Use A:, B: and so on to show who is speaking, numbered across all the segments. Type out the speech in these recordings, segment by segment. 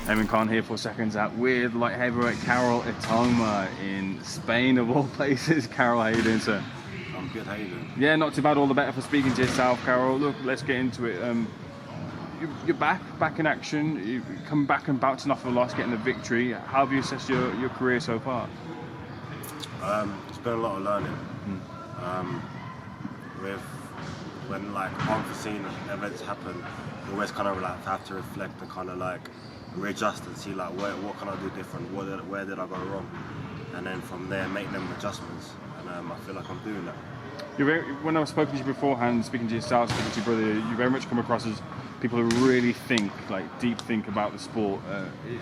A: Ayman here for Seconds Out with light heavyweight Karol Itauma in Spain of all places. Karol, how you doing, sir?
B: I'm good, how you doing?
A: Yeah, not too bad, all the better for speaking to yourself, Karol. Look, let's get into it. You're back in action. You come back and bouncing off a loss, getting the victory. How have you assessed your career so far?
B: It's been a lot of learning. When like unforeseen events happen, you always kind of like have to reflect and kind of like readjust and see like what can I do different, where did I go wrong, and then from there make them adjustments. And I feel like I'm doing that.
A: When I was spoken to you beforehand, speaking to yourself, speaking to your brother, you very much come across as people who really think, like deep think about the sport.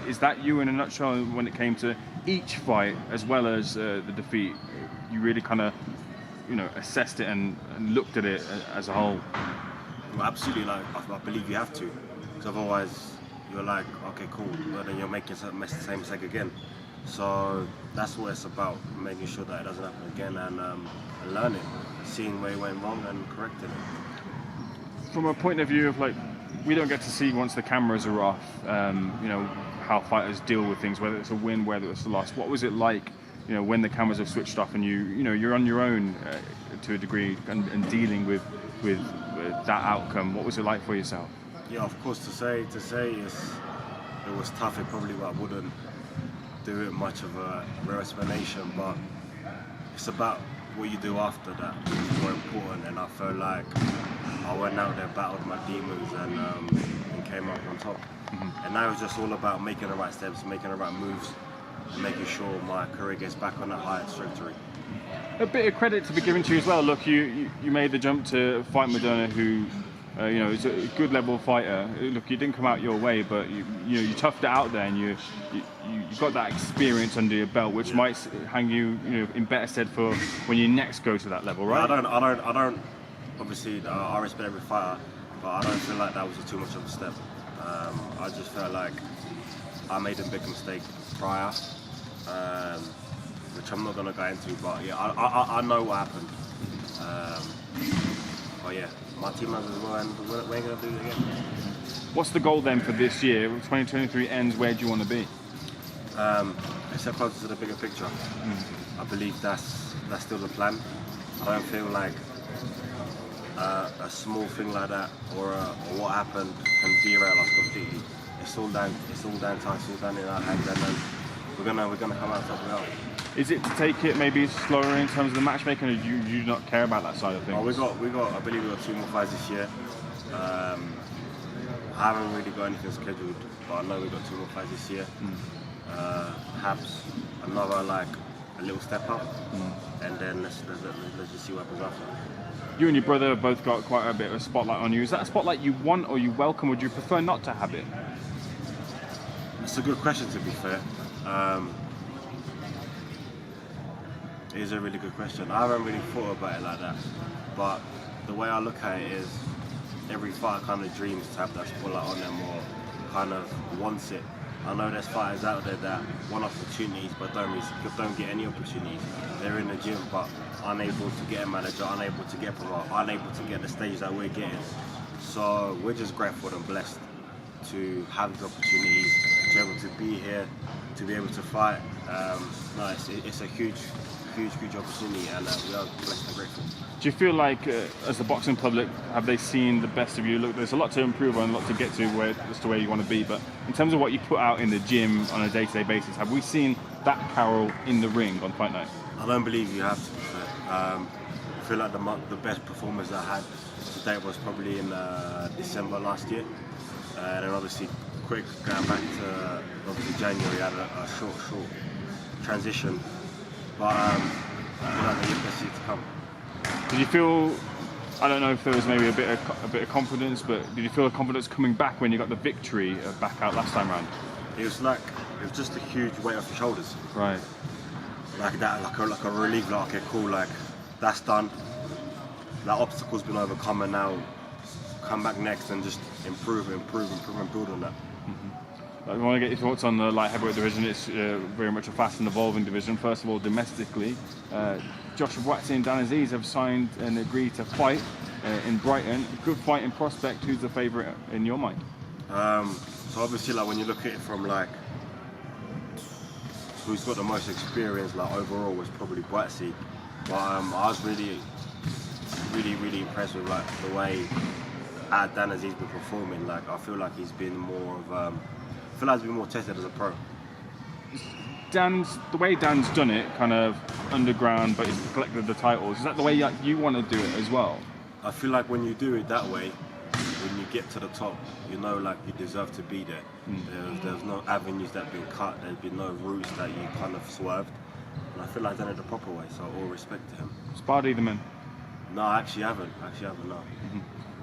A: Is that you in a nutshell when it came to each fight as well as the defeat? You really kind of, assessed it and looked at it as a whole?
B: Well, absolutely, like I believe you have to, because otherwise you're like, okay, cool, but then you're making the same mistake again. So that's what it's about, making sure that it doesn't happen again and learning, seeing where you went wrong and correcting it.
A: From a point of view of like, we don't get to see once the cameras are off, how fighters deal with things, whether it's a win, whether it's a loss. What was it like, when the cameras have switched off and you're on your own to a degree and dealing with that outcome? What was it like for yourself?
B: Yeah, of course, to say it was tough. It probably I wouldn't do it much of a real explanation, but it's about what you do after that is more important. And I felt like I went out there, battled my demons, and came up on top. And now it's just all about making the right steps, making the right moves, and making sure my career gets back on that higher trajectory.
A: A bit of credit to be given to you as well. Look, you made the jump to fight Madonna, who is a good level fighter. Look, you didn't come out your way, but you toughed it out there, and you got that experience under your belt, which might hang you in better stead for when you next go to that level, right?
B: I don't. Obviously, I respect every fighter, but I don't feel like that was too much of a step. I just felt like I made a big mistake prior, which I'm not gonna go into. But yeah, I know what happened. But yeah, my team has as well, and we're gonna do it again.
A: What's the goal then for this year? 2023 ends. Where do you want to be?
B: It's closer to the bigger picture. I believe that's still the plan. I don't feel like a small thing like that or what happened can derail us completely. It's all down to us. It's all down in our hands, and then we're gonna come out top of it.
A: Is it to take it maybe slower in terms of the matchmaking, or do you not care about that side of things?
B: Oh, we got. I believe we got 2 more fights this year. I haven't really got anything scheduled, but I know we got 2 more fights this year. Perhaps another a little step up, and then let's just see what happens after.
A: You and your brother have both got quite a bit of a spotlight on you. Is that a spotlight you want or you welcome? Would you prefer not to have it?
B: It's a good question, to be fair. It is a really good question. I haven't really thought about it like that, but the way I look at it is every fighter kind of dreams to have that spotlight on them or kind of wants it. I know there's fighters out there that want opportunities but don't get any opportunities. They're in the gym but unable to get a manager, unable to get promoted, unable to get the stage that we're getting. So we're just grateful and blessed to have these opportunities, to be able to be here, to be able to fight. It's a huge opportunity, and we are blessed and grateful.
A: Do you feel like, as the boxing public, have they seen the best of you? Look, there's a lot to improve on, a lot to get to as to where you want to be, but in terms of what you put out in the gym on a day-to-day basis, have we seen that Karol in the ring on fight night?
B: I don't believe you have to be fair. I feel like the best performance I had to date was probably in December last year, and then obviously going back to obviously January, I had a short transition. But the best yet to come.
A: Did you feel? I don't know if there was maybe a bit of confidence, but did you feel the confidence coming back when you got the victory back out last time round?
B: It was just a huge weight off your shoulders.
A: Right.
B: Like that, like a relief. Like, okay, cool. Like that's done. That obstacle's been overcome, and now come back next and just improve and build on that.
A: I want to get your thoughts on the light heavyweight division. It's very much a fast and evolving division. First of all, domestically, Joshua Buatsi and Dan Aziz have signed and agreed to fight in Brighton. Good fighting prospect. Who's the favourite in your mind?
B: So obviously, like when you look at it from like who's got the most experience, like overall was probably Boatsy. But I was really impressed with like the way Dan as he's been performing. Like I feel like he's been more of I feel like he's been more tested as a pro.
A: The way Dan's done it, kind of underground, but he's collected the titles. Is that the way you want to do it as well?
B: I feel like when you do it that way, when you get to the top, you know, like you deserve to be there. There's no avenues that have been cut. There's been no routes that you kind of swerved. And I feel like I've done it the proper way. So all respect to him.
A: Sparred either man?
B: No, I actually haven't. No.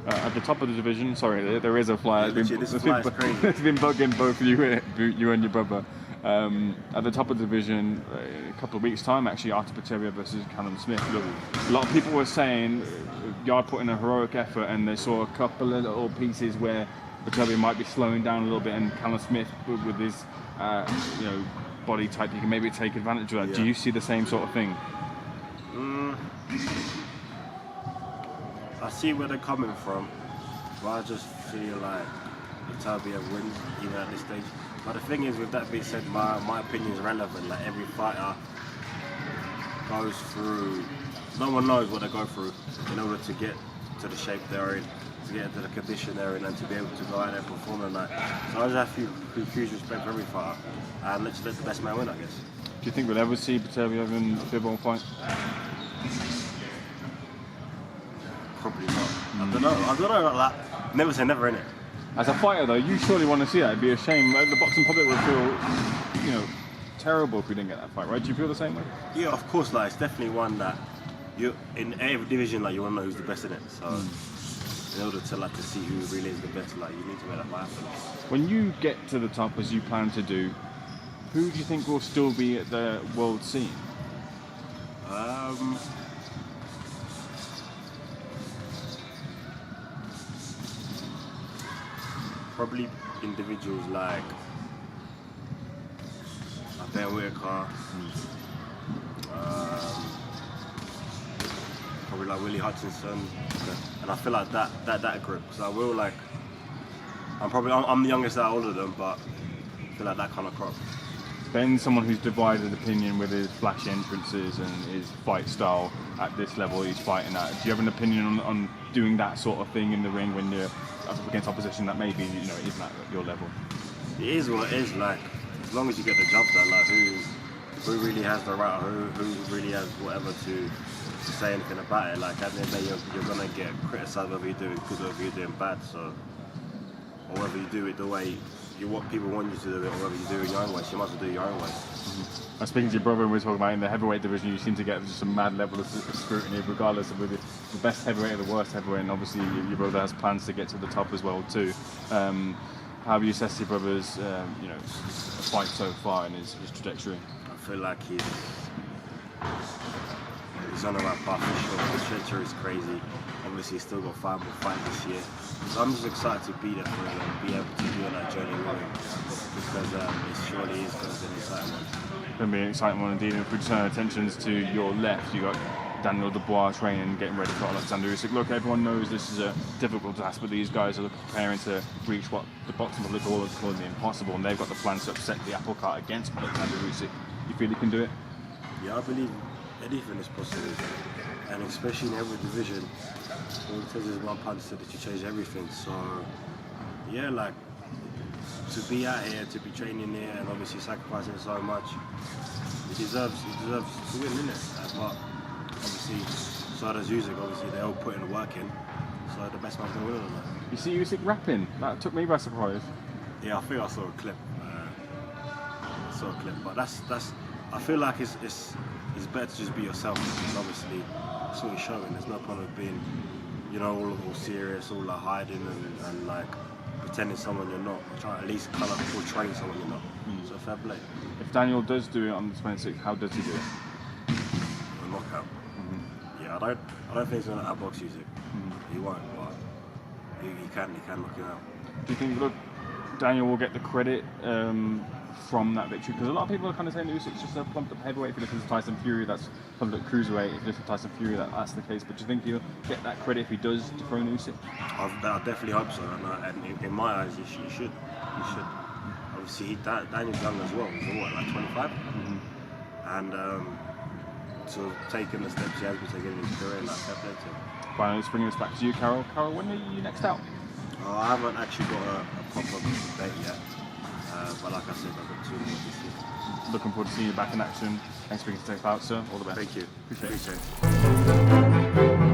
A: At the top of the division, sorry, there is a fly.
B: Yeah, this fly is crazy.
A: It's been bugging both you and your brother. At the top of the division, a couple of weeks' time, actually, Artur Beterbiev versus Callum Smith. Look, a lot of people were saying Yard put in a heroic effort, and they saw a couple of little pieces where Beterbiev might be slowing down a little bit, and Callum Smith, with his body type, you can maybe take advantage of that. Yeah. Do you see the same sort of thing?
B: I see where they're coming from, but I just feel like Beterbiev wins even at this stage. But the thing is, with that being said, my opinion is relevant. Like every fighter goes through, no one knows what they go through in order to get to the shape they're in, to get into the condition they're in, and to be able to go out there and perform at night. So I just have huge respect for every fighter, and let's let the best man win, I guess.
A: Do you think we'll ever see Beterbiev and Bivol fight?
B: Probably not. I don't know about that. Never say never, innit?
A: As a fighter, though, you surely want to see that. It'd be a shame. The boxing public would feel, terrible if we didn't get that fight, right? Do you feel the same way?
B: Yeah, of course. Like it's definitely one that you in every division, like you want to know who's the best in it. So in order to see who really is the best, like you need to make that fight happen.
A: When you get to the top, as you plan to do, who do you think will still be at the world scene?
B: Probably individuals like Whitaker, probably like Willie Hutchinson, and I feel like that group, because I will like, I'm the youngest out of all of them, but I feel like that kind of crop.
A: Ben's someone who's divided opinion with his flashy entrances and his fight style at this level he's fighting at. Do you have an opinion on doing that sort of thing in the ring when you're up against opposition that maybe isn't at your level?
B: It is what it is. Like as long as you get the job done, like who really has the right, who really has whatever to say anything about it. Like at the end of the day, you're gonna get criticised whether you're doing good or whether you're doing bad. So, or whether you do it the way what people want you to do it, or whether you do it your own way, so you must do it your own way.
A: I was speaking to your brother and we were talking about in the heavyweight division, you seem to get just a mad level of scrutiny regardless of whether the best heavyweight or the worst heavyweight, and obviously your brother has plans to get to the top as well too. How have you assessed your brother's fight so far and his trajectory?
B: I feel like he's on the right path for sure. His trajectory is crazy. Obviously he's still got 5 more fights this year. So I'm just excited to be there for him and be able to be on that journey with him, because it surely is going to be an exciting one.
A: It's going to be an exciting one indeed. If we turn our attentions to your left, you've got Daniel Dubois training, getting ready for Alexander Usyk. Look, everyone knows this is a difficult task, but these guys are preparing to reach what the boxing public all is calling the impossible, and they've got the plans to upset the apple cart against Alexander Usyk. You feel he can do it?
B: Yeah, I believe anything is possible, and especially in every division. All it takes is one punch to change everything. So, yeah, like to be out here, to be training here, and obviously sacrificing so much, he deserves to win, innit? But obviously, so does Usyk. Obviously, they all put in the work in. So the best man's gonna win on that.
A: You see Usyk rapping? That took me by surprise.
B: Yeah, I think I saw a clip. But that's. I feel like it's better to just be yourself, because obviously that's what you're showing. There's no point of being, all serious, all like hiding and like pretending someone you're not. Try at least kind of portray someone you're not. So fair play.
A: If Daniel does do it on the 26th, how does he do it?
B: A knockout. Yeah, I don't think he's gonna outbox Usyk. He won't, but he can knock him out.
A: Do you think Daniel will get the credit from that victory? Because a lot of people are kind of saying Usyk's just a plumped up heavyweight. If you listen to Tyson Fury, that's plumped up cruiserweight. If you listen to Tyson Fury, that's the case. But do you think he'll get that credit if he does dethrone Usyk?
B: I definitely hope so, and in my eyes, he should. He should. Obviously, Daniel's young as well. He's what, like 25, and to taking the steps he has been taking in his career, like fair play to him.
A: Finally, let's bring this back to you, Karol. Karol, when are you next out?
B: I haven't actually got a proper date yet, but like I said, I've got 2 more this year.
A: Looking forward to seeing you back in action. Thanks for being to take part, sir. All the best.
B: Thank you.
A: Appreciate it.
B: Appreciate it.